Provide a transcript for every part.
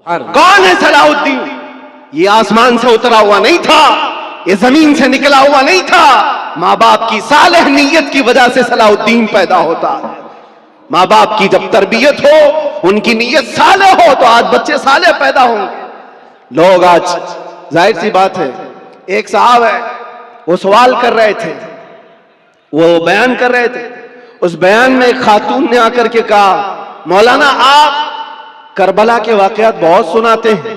कौन है सलाहुद्दीन? ये आसमान से उतरा हुआ नहीं था, ये जमीन से निकला हुआ नहीं था। माँ बाप की सालेह नीयत की वजह से सलाहुद्दीन पैदा होता है। माँ बाप की जब तरबियत हो, उनकी नीयत सालेह हो, तो आज बच्चे सालेह पैदा होंगे। लोग आज, जाहिर सी बात है, एक साहब है, वो सवाल कर रहे थे, वो बयान कर रहे थे। उस बयान में एक खातून ने आकर के कहा, मौलाना आप करबला के वाकयात बहुत सुनाते हैं,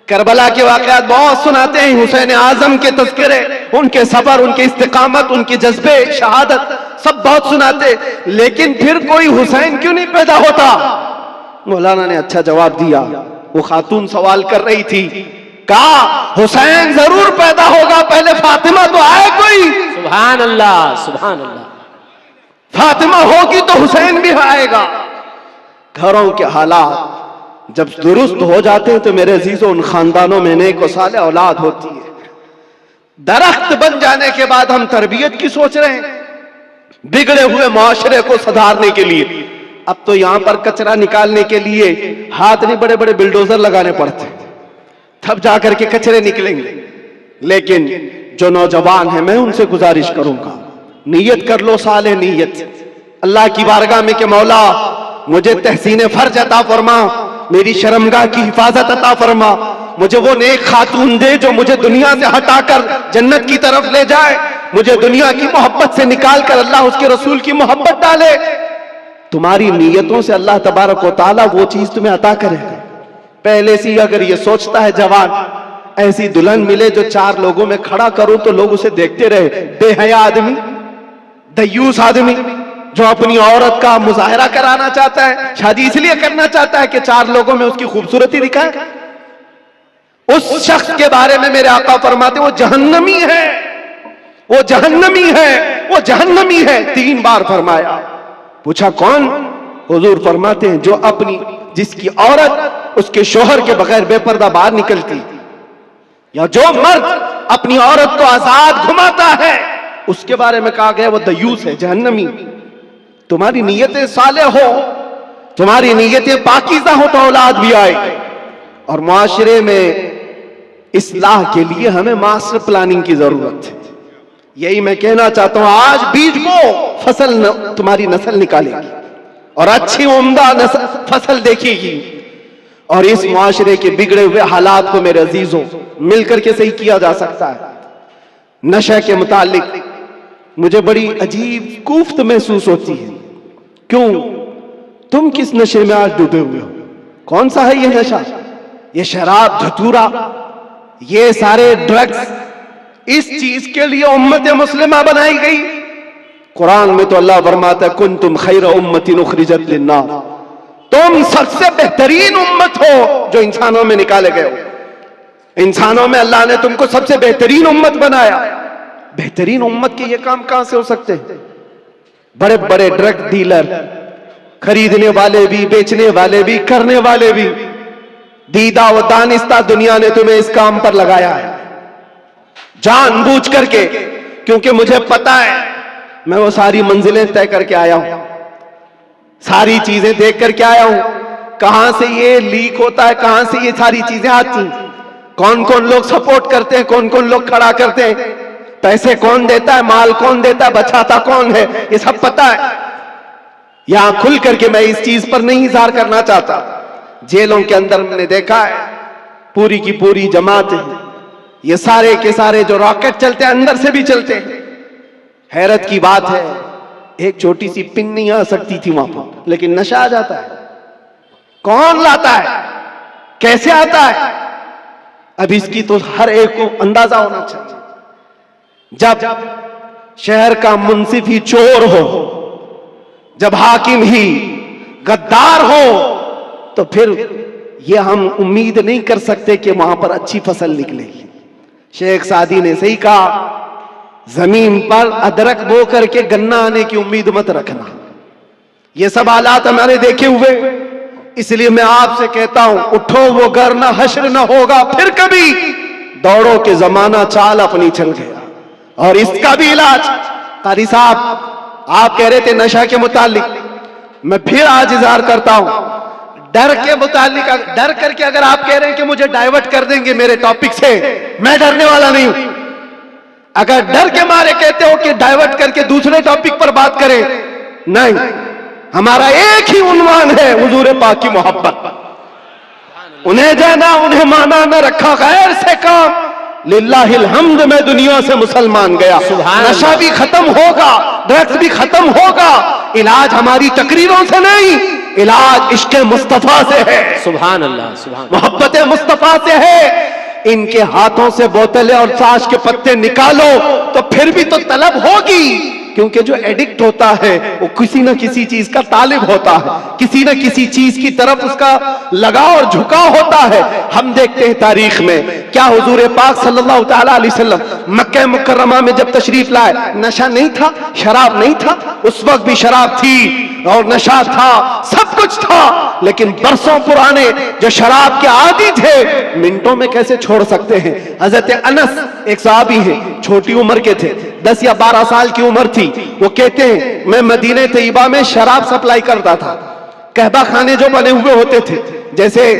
करबला के वाकयात बहुत सुनाते हैं, हुसैन आजम के तज़किरे, उनके सबर, उनके इस्तिकामत, उनके जज्बे, शहादत सब बहुत सुनाते, लेकिन फिर कोई हुसैन क्यों नहीं पैदा होता? मौलाना ने अच्छा जवाब दिया। वो खातून सवाल कर रही थी, कहा हुसैन जरूर पैदा होगा, पहले फातिमा तो आए कोई। सुभान अल्लाह, सुभान अल्लाह। फातिमा होगी तो हुसैन भी आएगा। घरों के हालात जब दुरुस्त हो जाते हैं तो मेरे अजीजों, उन खानदानों में नेक व साले औलाद होती है। दरख्त बन जाने के बाद हम तरबियत की सोच रहे हैं, बिगड़े हुए माशरे को सुधारने के लिए। अब तो यहां पर कचरा निकालने के लिए हाथ नहीं, बड़े बड़े बिल्डोजर लगाने पड़ते, तब जाकर के कचरे निकलेंगे। लेकिन जो नौजवान है, मैं उनसे गुजारिश करूंगा, नीयत कर लो, साले नीयत अल्लाह की बारगाह में कि मौला मुझे तहसीन फर्ज अता फरमा, मेरी शर्मगाह की हिफाजत अता फरमा, मुझे वो नेक खातून दे जो मुझे दुनिया से हटाकर जन्नत की तरफ ले जाए, मुझे दुनिया की मोहब्बत से निकाल कर अल्लाह उसके रसूल की मोहब्बत डाले। तुम्हारी नीयतों से अल्लाह तबारक व तआला वो चीज तुम्हें अता करेगा। पहले से अगर ये सोचता है जवान, ऐसी दुल्हन मिले जो चार लोगों में खड़ा करूं तो लोग उसे देखते रहे, बेहया आदमी, दयूस आदमी, जो अपनी औरत का मुजाहरा कराना चाहता है, शादी इसलिए करना चाहता है कि चार लोगों में उसकी खूबसूरती दिखाए, उस शख्स के बारे में मेरे आका फरमाते वो जहन्नमी है, वो जहन्नमी है, वो जहन्नमी है। 3 बार फरमाया। पूछा कौन? हुजूर फरमाते हैं जो अपनी, जिसकी औरत उसके शोहर के बगैर बेपर्दा बाहर निकलती, या जो मर्द अपनी औरत को आजाद घुमाता है, उसके बारे में कहा गया वो दयूस है, जहन्नमी। तुम्हारी नीयतें साले हो, तुम्हारी नीयतें पाकीज़ा हो तो औलाद भी आएगी। और मुआशरे में इस्लाह के लिए हमें मास्टर प्लानिंग की जरूरत है। यही मैं कहना चाहता हूं, आज बीज बो, फसल तुम्हारी नस्ल निकालेगी और अच्छी उम्दा फसल देखेगी। और इस मुआशरे के बिगड़े हुए हालात को मेरे अजीजों मिलकर के सही किया जा सकता है। नशा के मुतालिक मुझे बड़ी अजीब कुफ्त महसूस होती है। क्यों? तुम किस नशे में आज डूबे हुए हो? कौन सा है ये नशा? ये शराब, धतूरा, ये सारे ड्रग्स, इस चीज के लिए उम्मत मुस्लिमा बनाई गई। कुरान में तो अल्लाह फरमाता है कुंतुम खैर उम्मतिन उखरिजत लिन्नास, तुम सबसे बेहतरीन उम्मत हो जो इंसानों में निकाले गए हो। इंसानों में अल्लाह ने तुमको सबसे बेहतरीन उम्मत बनाया। बेहतरीन उम्मत के ये काम कहां से हो सकते हैं? बड़े बड़े ड्रग डीलर, खरीदने वाले भी, बेचने वाले भी, करने वाले भी, दीदा व दानिस्ता दुनिया ने तुम्हें इस काम पर लगाया है जानबूझ करके, क्योंकि मुझे पता है, मैं वो सारी मंजिलें तय करके आया हूं, सारी चीजें देख करके आया हूं, कहां से ये लीक होता है, कहां से ये सारी चीजें आती, कौन कौन लोग सपोर्ट करते हैं, कौन कौन लोग खड़ा करते हैं, पैसे कौन देता है, माल कौन देता है, बचाता कौन है, ये सब पता है। यहां खुल करके मैं इस चीज पर नहीं इज़हार करना चाहता। जेलों के अंदर मैंने देखा है पूरी की पूरी जमात है, ये सारे के सारे जो रॉकेट चलते हैं अंदर से भी चलते हैं। हैरत की बात है, एक छोटी सी पिन नहीं आ सकती थी वहां पर, लेकिन नशा आ जाता है। कौन लाता है, कैसे आता है? अब इसकी तो हर एक को अंदाजा होना चाहिए। जब शहर का मुंसिफ ही चोर हो, जब हाकिम ही गद्दार हो, तो फिर ये हम उम्मीद नहीं कर सकते कि वहां पर अच्छी फसल निकलेगी। शेख सादी ने सही कहा, जमीन पर अदरक बो करके गन्ना आने की उम्मीद मत रखना। ये सब हालात हमारे देखे हुए, इसलिए मैं आपसे कहता हूं, उठो वो घर ना हश्र ना होगा फिर कभी, दौड़ो के जमाना चाल अपनी चल गया। और इसका भी इलाज, कारी साहब आप कह रहे थे नशा के मुतालिक, मैं फिर आज इज़हार करता हूं, डर के मुतालिक, डर करके अगर आप कह रहे हैं कि मुझे डाइवर्ट कर देंगे मेरे टॉपिक से, मैं डरने वाला नहीं हूं। अगर डर के मारे कहते हो कि डाइवर्ट करके दूसरे टॉपिक पर बात करें, नहीं, हमारा एक ही उन्वान है, हुजूर पाक की मोहब्बत। उन्हें जाना, उन्हें माना, न रखा गैर से काम। लिल्लाहिल हम्द, मैं दुनिया से मुसलमान गया। नशा भी खत्म होगा, ड्रग्स भी खत्म होगा। इलाज हमारी तकरीरों से नहीं, इलाज इश्क़ मुस्तफा से है। सुभान अल्लाह, सुभान, मोहब्बत मुस्तफा से है। इनके हाथों से बोतलें और ताश के पत्ते निकालो तो फिर भी तो तलब होगी, क्योंकि जो एडिक्ट होता है वो किसी न किसी चीज का तालिब होता है, किसी न किसी चीज की तरफ उसका लगाव और झुकाव होता है। हम देखते हैं तारीख में क्या हुजूर पाक सल्लल्लाहु तआला अलैहि वसल्लम मक्का मुकर्रमा में जब तशरीफ लाए, नशा नहीं था, शराब नहीं था, उस वक्त भी शराब थी और नशा था, सब कुछ था, लेकिन बरसों पुराने जो शराब के आदी थे मिनटों में कैसे छोड़ सकते हैं। हजरत अनस एक सहाबी है, छोटी उम्र के थे, 10 या 12 साल की उम्र थी। वो कहते हैं मैं मदीने तैयबा में शराब सप्लाई करता था। कहबा खाने जो बने हुए होते थे, जैसे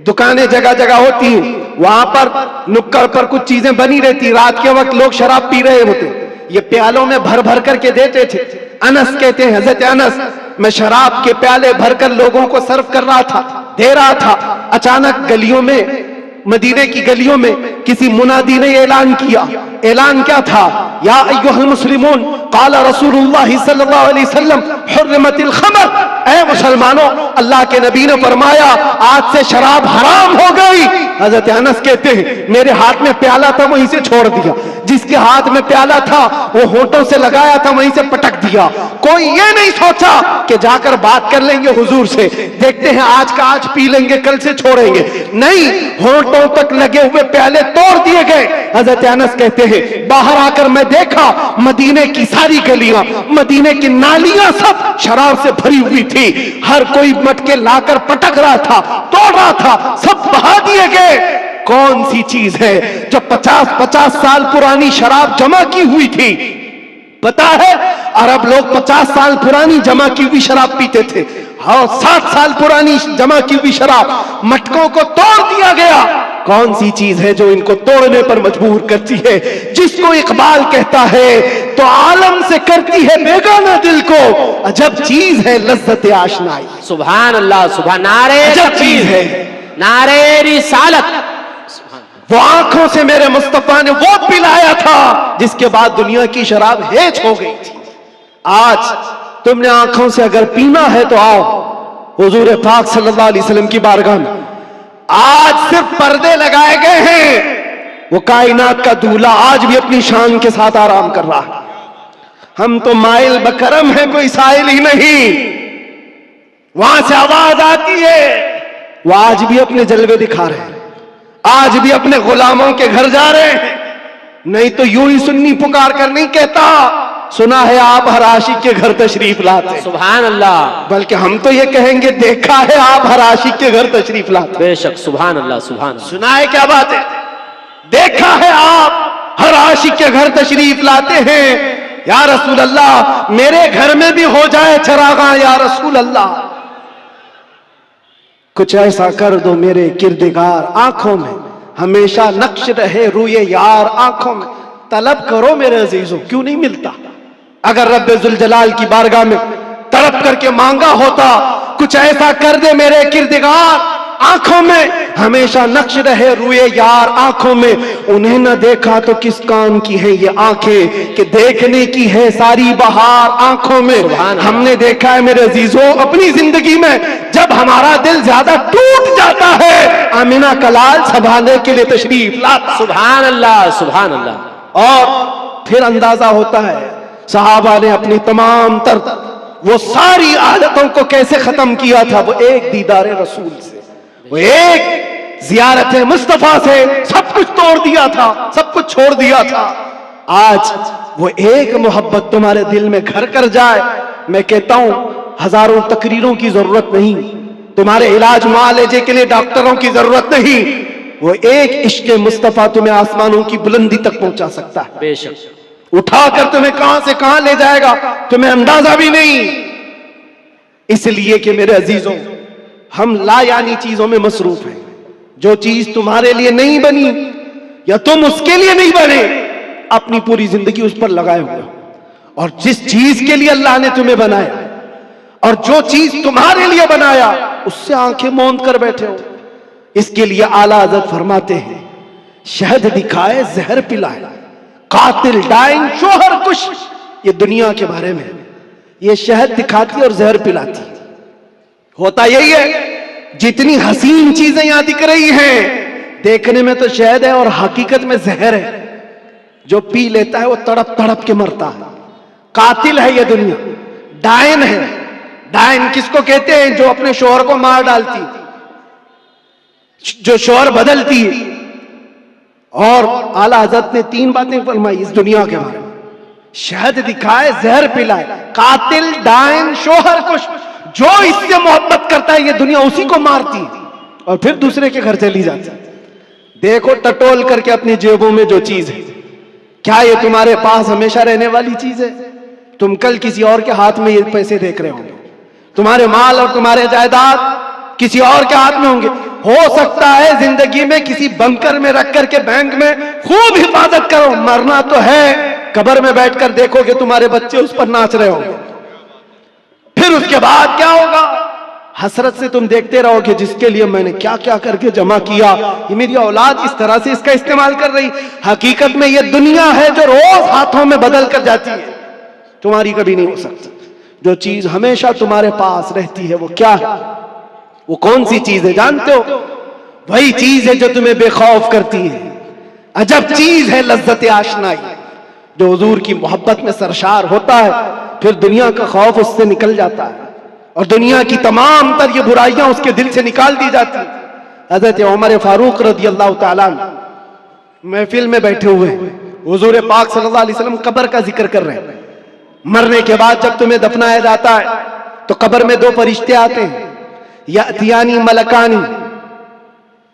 दुकानें जगह जगह होती हैं, वहां पर नुक्कड़ पर कुछ चीजें बनी रहती, रात के वक्त लोग शराब पी रहे होते, ये प्यालों में भर भर करके देते थे। अनस कहते हैं, हजरत अनस, मैं शराब के प्याले भरकर लोगों को सर्व कर रहा था, दे रहा था। अचानक गलियों में, मदीने की गलियों में किसी मुनादी ने ऐलान किया। ऐलान क्या था? या अय्युहल मुस्लिमून क़ाल रसूलुल्लाह सल्लल्लाहु अलैहि वसल्लम हुर्रिमतिल खमर। ऐ मुसलमानों, अल्लाह के नबी ने फरमाया आज से शराब हराम हो गई। हजरत अनस कहते हैं मेरे हाथ में प्याला था, वहीं से छोड़ दिया। जिसके हाथ में प्याला था वो होठों से लगाया था, वहीं से पटक दिया। कोई ये नहीं सोचा कि जाकर बात कर लेंगे हुजूर से, देखते हैं आज का आज पी लेंगे, कल से छोड़ेंगे। नहीं, होठों तक लगे हुए प्याले तोड़ दिए गए। हजरत अनस कहते हैं बाहर आकर मैं देखा मदीने की सारी गलियां, मदीने की नालियां सब शराब से भरी हुई थी। हर कोई मटके लाकर पटक रहा था, तोड़ रहा था, सब बहा दिए गए। कौन सी चीज है जो 50-50 साल पुरानी शराब जमा की हुई थी? पता है, अरब लोग 50 साल पुरानी जमा की हुई शराब पीते थे। हाँ, 7 साल पुरानी जमा की हुई शराब, मटकों को तोड़ दिया गया। कौन सी चीज है जो इनको तोड़ने पर मजबूर करती है? जिसको इकबाल कहता है तो आलम से करती है बेगाना दिल को, अजब चीज है लज्जत आशनाई। सुभान अल्लाह, सुभान, नारे अजब चीज है, नारे रिसालत। वो आंखों से मेरे मुस्तफा ने वो पिलाया था जिसके बाद दुनिया की शराब हेच हो गई थी। आज तुमने आंखों से अगर पीना है तो आओ हुजूर पाक सल्लल्लाहु अलैहि वसल्लम की बारगाह में। आज सिर्फ पर्दे लगाए गए हैं, वो कायनात का दूल्हा आज भी अपनी शान के साथ आराम कर रहा है। हम तो माइल बकरम है, कोई साइल ही नहीं। वहां से आवाज आती है, वो आज भी अपने जलवे दिखा रहे हैं, आज भी अपने गुलामों के घर जा रहे हैं। नहीं तो यूं ही सुन्नी पुकार कर नहीं कहता सुना है आप हर आशिक के घर तशरीफ लाते। सुभान अल्लाह, बल्कि हम तो ये कहेंगे देखा है आप हर आशिक के घर तशरीफ लाते। बेशक, सुभान अल्लाह, सुभान अल्लाह। सुना है क्या बात है? देखा है आप हर आशिक के घर तशरीफ लाते हैं। या रसूल अल्लाह, मेरे घर में भी हो जाए चरागा, या रसूल अल्लाह कुछ ऐसा कर दो मेरे किरदगार, आंखों में हमेशा नक्श रहे रूए यार, आंखों में तलब करो मेरे अजीजों, क्यों नहीं मिलता? अगर रब्बे जुल जलाल की बारगाह में तड़प करके मांगा होता कुछ ऐसा कर दे मेरे किरदगार, आंखों में हमेशा नक्श रहे रूए यार, आंखों में उन्हें न देखा तो किस काम की है ये आंखें कि देखने की है सारी बहार आंखों में। हमने देखा है मेरे अजीजों अपनी जिंदगी में, जब हमारा दिल ज्यादा टूट जाता है आमिना कलाल संभालने के लिए तशरीफ लाता। सुभान अल्लाह, सुभान अल्लाह। और फिर अंदाजा होता है सहाबा ने अपनी तमाम तर वो सारी आदतों को कैसे खत्म किया था। वो एक दीदार रसूल से, वो एक जियारत मुस्तफा से सब कुछ तोड़ दिया था, सब कुछ छोड़ दिया था। आज वो एक मोहब्बत तुम्हारे दिल में घर कर जाए, मैं कहता हूं हजारों तकरीरों की जरूरत नहीं, तुम्हारे इलाज मुआलजे के लिए डॉक्टरों की जरूरत नहीं, वो एक इश्क़ मुस्तफा तुम्हें आसमानों की बुलंदी तक पहुंचा सकता है। बेशक, उठाकर तुम्हें कहां से कहां ले जाएगा तुम्हें अंदाजा भी नहीं। इसलिए कि मेरे अजीजों, हम ला यानी चीजों में मसरूफ हैं। जो चीज तुम्हारे लिए नहीं बनी या तुम उसके लिए नहीं बने, अपनी पूरी जिंदगी उस पर लगाए हुए हो। और जिस चीज के लिए अल्लाह ने तुम्हें बनाया और जो चीज तुम्हारे लिए बनाया, उससे आंखें मूंद कर बैठे हो। इसके लिए आला हज़रत फरमाते हैं, शहद दिखाए जहर पिलाए, कातिल डाइन शोहर कुश। ये दुनिया के बारे में, ये शहद दिखाती और जहर पिलाती। होता यही है, जितनी हसीन चीजें यहां दिख रही हैं, देखने में तो शहद है और हकीकत में जहर है। जो पी लेता है वो तड़प तड़प के मरता है। कातिल है ये दुनिया, डायन है। डायन किसको कहते हैं? जो अपने शोहर को मार डालती, जो शोहर बदलती है। और आला हज़रत ने 3 बातें फरमाई इस दुनिया के बारे में, शहद दिखाए जहर पिलाए, कातिल डायन शोहर कुश। जो इससे मोहब्बत करता है ये दुनिया उसी को मारती है और फिर दूसरे के घर चली जाती है। देखो टटोल करके अपनी जेबों में जो चीज है, क्या ये तुम्हारे पास हमेशा रहने वाली चीज है? तुम कल किसी और के हाथ में ये पैसे देख रहे होंगे, तुम्हारे माल और तुम्हारे जायदाद किसी और के हाथ में होंगे। हो सकता है जिंदगी में किसी बंकर में रख करके बैंक में खूब हिफाजत करो, मरना तो है। कब्र में बैठकर देखोगे तुम्हारे बच्चे उस पर नाच रहे होंगे। फिर उसके बाद क्या होगा? हसरत से तुम देखते रहोगे, जिसके लिए मैंने क्या क्या करके जमा किया, ये मेरी औलाद इस तरह से इसका इस्तेमाल कर रही। हकीकत में ये दुनिया है जो रोज हाथों में बदल कर जाती है, तुम्हारी कभी नहीं हो सकती। जो चीज हमेशा तुम्हारे पास रहती है वो क्या है? वो कौन सी चीज है जानते हो? वही चीज है जो तुम्हें बेखौफ करती है। अजब चीज है लज्जत आशनाई। जो हुजूर की मोहब्बत में सरशार होता है, फिर दुनिया का खौफ उससे निकल जाता है और दुनिया की तमाम तर ये बुराइयां उसके दिल से निकाल दी जाती। हज़रत उमर फारूक रज़ी अल्लाह ताला महफिल में बैठे हुए, हुजूर पाक सल्लल्लाहु अलैहि वसल्लम कब्र का जिक्र कर रहे हैं। मरने के बाद जब तुम्हें दफनाया जाता है तो कब्र में 2 फरिश्ते आते हैं, यातियानी मलकानी।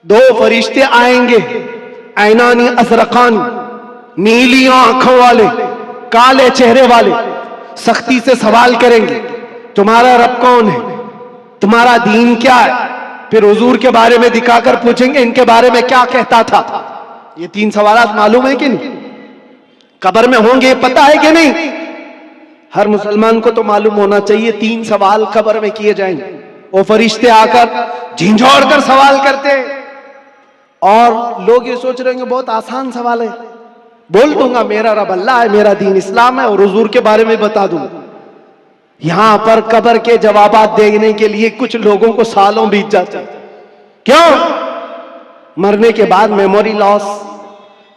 2 फरिश्ते आएंगे, ऐनानी अज़रक़ानी, नीली आंखों वाले, काले चेहरे वाले, सख्ती से सवाल करेंगे, तुम्हारा रब कौन है, तुम्हारा दीन क्या है। फिर हुजूर के बारे में दिखाकर पूछेंगे, इनके बारे में क्या कहता था। ये 3 सवालात मालूम है कि नहीं? कब्र में होंगे, पता है कि नहीं? हर मुसलमान को तो मालूम होना चाहिए 3 सवाल कब्र में किए जाएंगे। वो फरिश्ते आकर झिंझोड़ कर सवाल करते, और लोग ये सोच रहे होंगे बहुत आसान सवाल है, बोल दूंगा मेरा रब अल्लाह है, मेरा दीन इस्लाम है और हुजूर के बारे में बता दूंगा। यहां पर कब्र के जवाबात देने के लिए कुछ लोगों को सालों बीत जाते हैं। क्यों? मरने के बाद मेमोरी लॉस,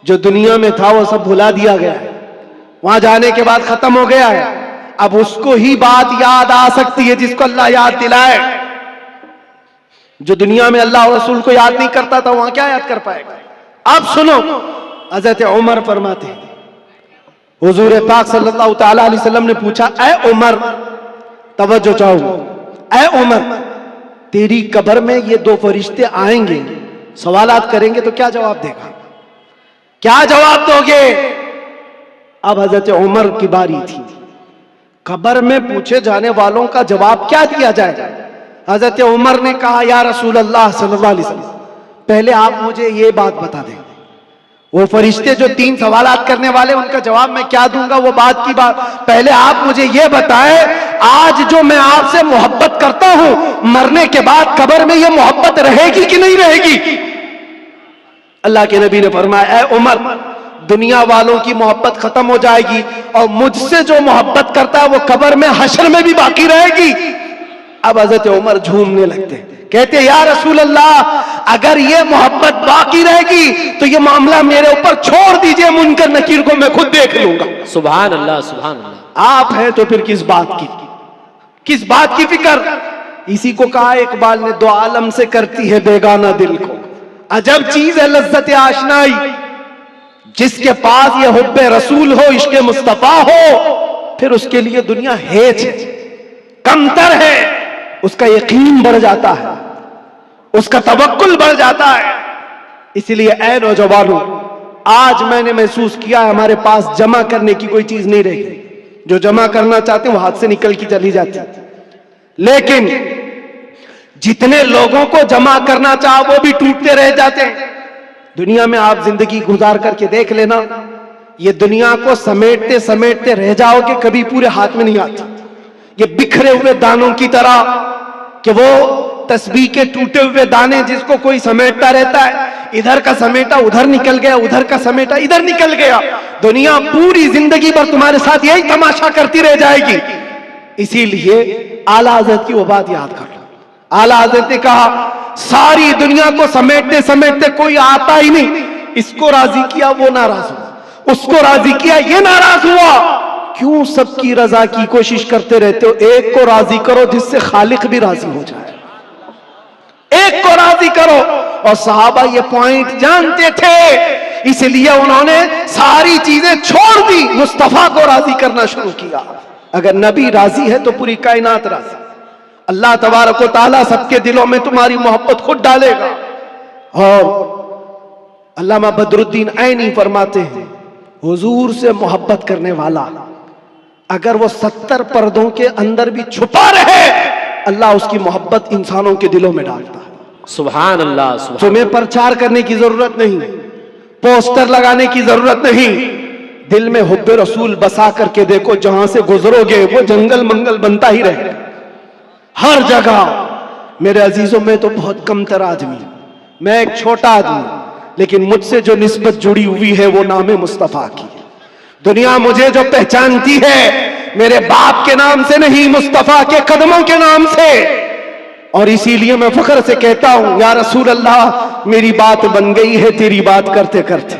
जो दुनिया में था वो सब भुला दिया गया है, वहां जाने के बाद खत्म हो गया है। अब उसको ही बात याद आ सकती है जिसको अल्लाह याद दिलाए। जो दुनिया में अल्लाह और रसूल को याद नहीं करता था, वहां क्या याद कर पाएगा? अब सुनो, हज़रत उमर फरमाते हैं, हुजूर पाक सल्लल्लाहु ताला अलैहि वसल्लम ने पूछा, ऐ उमर, तवज्जो चाहो, ऐ उमर, तेरी कब्र में ये 2 फरिश्ते आएंगे, सवालात करेंगे तो क्या जवाब देगा? क्या जवाब दोगे? अब हज़रत उमर की बारी थी। कब्र में पूछे जाने वालों का जवाब क्या दिया जाएगा? हज़रत उमर ने कहा, या रसूल अल्लाह सल्लल्लाहु अलैहि वसल्लम, पहले आप मुझे ये बात बता दें, वो फरिश्ते जो 3 सवालात करने वाले, उनका जवाब मैं क्या दूंगा वो बात की बात। पहले आप मुझे ये बताएं, आज जो मैं आपसे मोहब्बत करता हूं, मरने के बाद कब्र में ये मोहब्बत रहेगी कि नहीं रहेगी? अल्लाह के नबी ने फरमाया, ऐ उमर, दुनिया वालों की मोहब्बत खत्म हो जाएगी और मुझसे जो मोहब्बत करता है वो कब्र में हश्र में भी बाकी रहेगी। अब हज़रत उमर झूमने लगते, कहते, या रसूल अल्लाह, अगर ये मोहब्बत बाकी रहेगी तो ये मामला मेरे ऊपर छोड़ दीजिए, मुनकर नकीर को मैं खुद देख लूंगा। सुभान अल्लाह, सुभान अल्लाह। आप हैं तो फिर किस बात की फिक्र? इसी को कहा इकबाल ने, 2 आलम से करती है बेगाना दिल को। अजब चीज है लज्जत आशनाई। जिसके पास ये हुब्बे रसूल हो, इश्क़े मुस्तफा हो, फिर उसके लिए दुनिया हेच है, कमतर है, उसका यकीन बढ़ जाता है, उसका तवक्कुल बढ़ जाता है। इसलिए ऐ नौजवानों, आज मैंने महसूस किया हमारे पास जमा करने की कोई चीज नहीं रही। जो जमा करना चाहते हैं वो हाथ से निकल की चली जाती है। लेकिन जितने लोगों को जमा करना चाहा वो भी टूटते रह जाते हैं। दुनिया में आप जिंदगी गुजार करके देख लेना, ये दुनिया को समेटते समेटते रह जाओगे, कभी पूरे हाथ में नहीं आती। ये बिखरे हुए दानों की तरह कि वो तस्बीह के टूटे हुए दाने जिसको कोई समेटता रहता है, इधर का समेटा उधर निकल गया, उधर का समेटा इधर निकल गया। दुनिया पूरी जिंदगी भर तुम्हारे साथ यही तमाशा करती रह जाएगी। इसीलिए आला हज़रत की वो बात याद कर लो। आला हज़रत ने कहा सारी दुनिया को समेटते समेटते कोई आता ही नहीं, इसको राजी किया वो नाराज हुआ, उसको राजी किया ये नाराज हुआ। क्यों सबकी रजा की कोशिश करते रहते हो? एक को राजी करो जिससे खालिक भी राजी हो जाए, एक को राजी करो। और सहाबा ये पॉइंट जानते थे, इसलिए उन्होंने सारी चीजें छोड़ दी, मुस्तफा को राजी करना शुरू किया। अगर नबी राजी है तो पूरी कायनात राजी। अल्लाह तबारक व तआला सबके दिलों में तुम्हारी मोहब्बत खुद डालेगा। और अल्लामा बदरुद्दीन ऐनी फरमाते हैं, हुजूर से मोहब्बत करने वाला अगर वो 70 पर्दों के अंदर भी छुपा रहे, अल्लाह उसकी मोहब्बत इंसानों के दिलों में डालता है। सुभान अल्लाह। तुम्हें प्रचार करने की जरूरत नहीं, पोस्टर लगाने की जरूरत नहीं, दिल में हुब्बे रसूल बसा करके देखो, जहां से गुजरोगे वो जंगल मंगल बनता ही रहेगा हर जगह। मेरे अजीजों में तो बहुत कमतर आदमी, मैं एक छोटा आदमी, लेकिन मुझसे जो निस्बत जुड़ी हुई है वो नाम है मुस्तफा की। दुनिया मुझे जो पहचानती है मेरे बाप के नाम से नहीं, मुस्तफा के कदमों के नाम से। और इसीलिए मैं फख्र से कहता हूं, या रसूल अल्लाह मेरी बात बन गई है तेरी बात करते करते,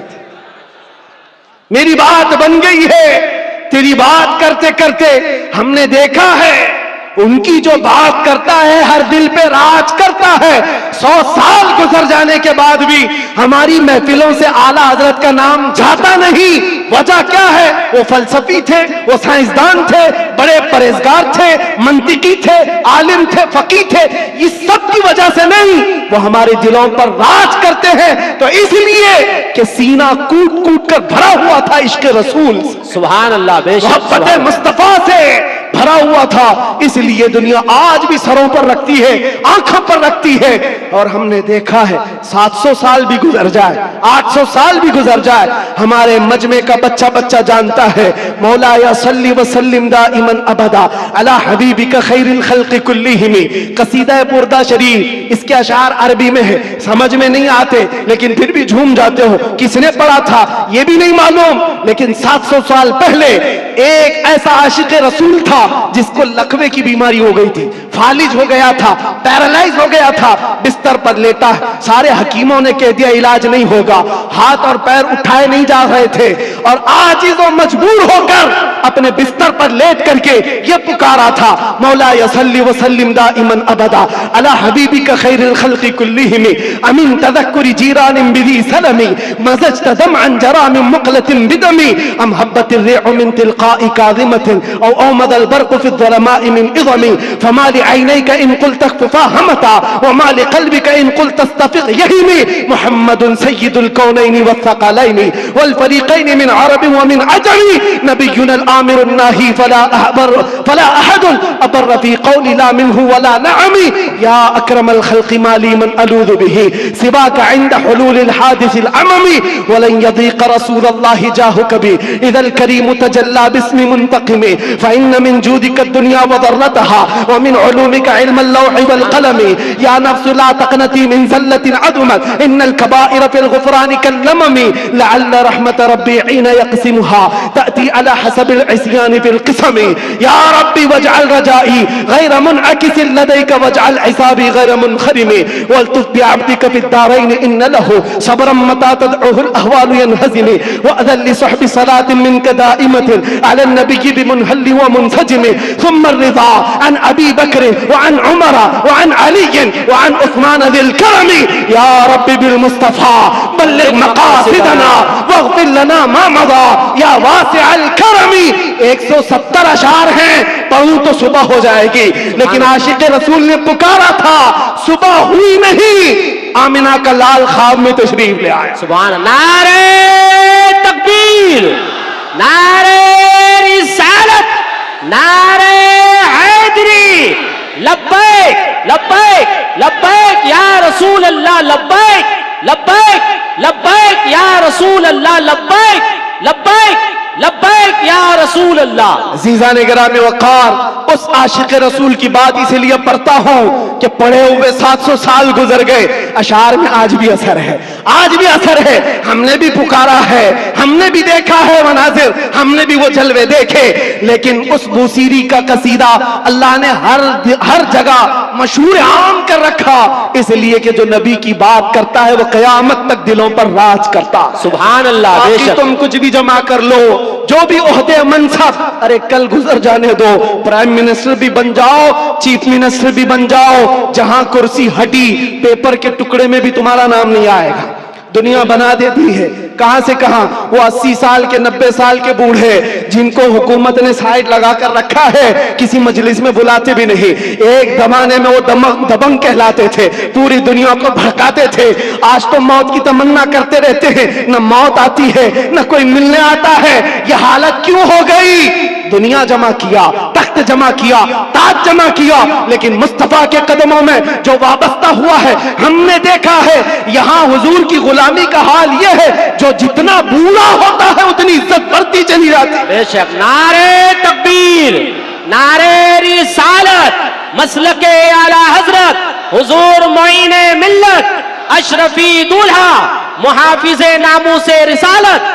मेरी बात बन गई है तेरी बात करते करते। हमने देखा है उनकी जो बात करता है हर दिल पे राज करता है। 100 साल गुजर जाने के बाद भी हमारी महफिलों से आला हजरत का नाम जाता नहीं। वजह क्या है? वो फलसफी थे, वो साइंसदान थे, बड़े परहेजगार थे, मंतिकी थे, आलिम थे, फकीह थे। इस सब की वजह से नहीं, वो हमारे दिलों पर राज करते हैं। तो इसलिए कि सीना कूट कूट कर भरा हुआ था इश्क रसूल, सुभान अल्लाह, मोहब्बत मुस्तफा से भरा हुआ था। इसलिए दुनिया आज भी सरों पर रखती है, आंखों पर रखती है। और हमने देखा है 700 साल भी गुजर जाए, 800 साल भी गुजर जाए, हमारे मजमे का बच्चा बच्चा जानता है मौला या सल्ली व सल्लिम दाइमन अबदा अला हबीबिका खैरिल खल्क़ि कुल्लिहिम। कसीदा बुर्दा शरीफ, इसके अशार अरबी में है, समझ में नहीं आते लेकिन फिर भी झूम जाते हो। किसने पढ़ा था ये भी नहीं मालूम, लेकिन 700 साल पहले एक ऐसा आशिक रसूल था जिसको लकवे की बीमारी हो गई थी, फालिज हो गया था, पैरालाइज हो गया था, बिस्तर पर लेटा है। सारे हकीमों ने कह दिया इलाज नहीं होगा, हाथ और पैर उठाए नहीं जा रहे थे। और आजिज और मजबूर होकर अपने बिस्तर पर लेट करके ये पुकारा था मौला या सल्ली व सल्लिम दाइमन अबदा अला हबीबिका खैरिल खल्क़ि कुल्लिहिम अमिन तदक्कुरि जीरानिन बिदी सलमी मज़जत दमअन जरा मिन मुक़लतिन बिदमी अम हब्बतिर रिअ मिन तिलक़ाइ काज़िमतिन औ औमदल बर्क़ु फ़ि ज़लमाइ मिन इज़मी फमा लिअयनैका इन क़ुल्त अख़फ़ा हमता व मा लिक़ल्बिका इन क़ुल्त अस्तफ़िक़ यहीमी मुहम्मदुन सय्यिदुल कौनैनि वस्सक़लैनि वल फ़रीक़ैनि मिन अरब व मिन अजमी नबियुनल आमिरुन नाही फला अहदुन अबर फ़ी क़ौलि ला मिन्हु वला नअमी या अक्रमल ख़ल्क़ि माली मन अलूज़ु बिही सिवाका इंद हुलूलिल हादिसिल अममी वलन यज़ीक़ रसूलल्लाहि जाहुक बि इज़ल करीम तजल्ला बिस्मि मुंतक़िमी फ़इन्न मिन जूदिका दुनिया व ज़र्रतहा व मिन उलूमिका इल्मल लौहि वल क़लमी या नफ्सु ला तक़नती मिन ज़ल्लतिन अज़मत इन्नल कबाइर फ़िल ग़ुफ़रानि कल्लममी लअल्ल रहमत रब्बी हीन यक़सिमुहा तअती अला हसबिल इस्यानि फ़िल क़िसमी या रब्बी वजअल रजाई गैर मुनअकिसिन लदैका वजअल हिसाबी गैर मुनख़रिमी वल्तुफ़ बिअब्दिका फ़िद दारैन इन्न लहु सब्रन मता तदउहुल अहवालु यनहज़िमी वअज़ल लिसहबि सलातिन मिनका दाइमतिन अला नबिय्यि बिमुनहल्लि व मुनसजिमी थुम्मा रिज़ा अन अबी बकर व अन उमर व अन अली व अन उस्मान ज़िल करमी या रब्बी बिल मुस्तफ़ा बल्लिग़ मक़ासिदना वग़फ़िर लना मा मज़ा या वासिअल करमी। 170 अशार हैं, पढ़ूं तो सुबह हो जाएगी, लेकिन आशिक रसूल ने पुकारा था, सुबह हुई नहीं, आमिना का लाल ख्वाब में तशरीफ ले आया। सुभान अल्लाह। नारे तकबीर, नारे रिसालत, नारे हैदरी, लब्बैक लब्बैक लब्बैक या रसूल अल्लाह, लब्बैक लब्बैक लब्बैक या रसूल अल्लाह, लब्बैक लब्बैक लब्बैक या रसूल अल्लाह। अज़ीज़ान गिरामी वक़ार, उस आशिक रसूल की बात इसीलिए पढ़ता हूं कि पढ़े हुए 700 साल गुजर गए, अशार में आज भी असर है, आज भी असर है। हमने भी पुकारा है, हमने भी देखा है मनाजिर, हमने भी वो जलवे देखे, लेकिन उस बूसीरी का कसीदा अल्लाह ने हर जगह मशहूर आम कर रखा, इसलिए कि जो नबी की बात करता है वो कयामत तक दिलों पर राज करता। सुभान अल्लाह। बाकी बेशक तुम कुछ भी जमा कर लो, जो भी ओहदे मनसब, अरे कल गुजर जाने दो, प्राइम मिनिस्टर भी बन जाओ, चीफ मिनिस्टर भी बन जाओ, जहां कुर्सी हटी पेपर के टुकड़े में भी तुम्हारा नाम नहीं आएगा। दुनिया बना देती है कहां से कहां। वो 80 साल के 90 साल के बूढ़े जिनको हुकूमत ने साइड लगा कर रखा है, किसी मजलिस में बुलाते भी नहीं। एक जमाने में वो दबंग कहलाते थे, पूरी दुनिया को भड़काते थे। आज तो मौत की तमन्ना करते रहते हैं, न मौत आती है न कोई मिलने आता है। ये हालत क्यों हो गई? दुनिया जमा किया, तख्त जमा किया, ताज जमा किया, लेकिन मुस्तफा के कदमों में जो वाबस्ता हुआ है, हमने देखा है यहां हुजूर की गुलामी का हाल यह है, जो जितना बूढ़ा होता है उतनी इज्जत बढ़ती चली जाती है। बेशक। नारे तकबीर, नारे रिसालत, मसलके आला हजरत, हुजूर मोइने मिल्लत, अशरफी दूल्हा, मुहाफिजे नामूसे रिसालत।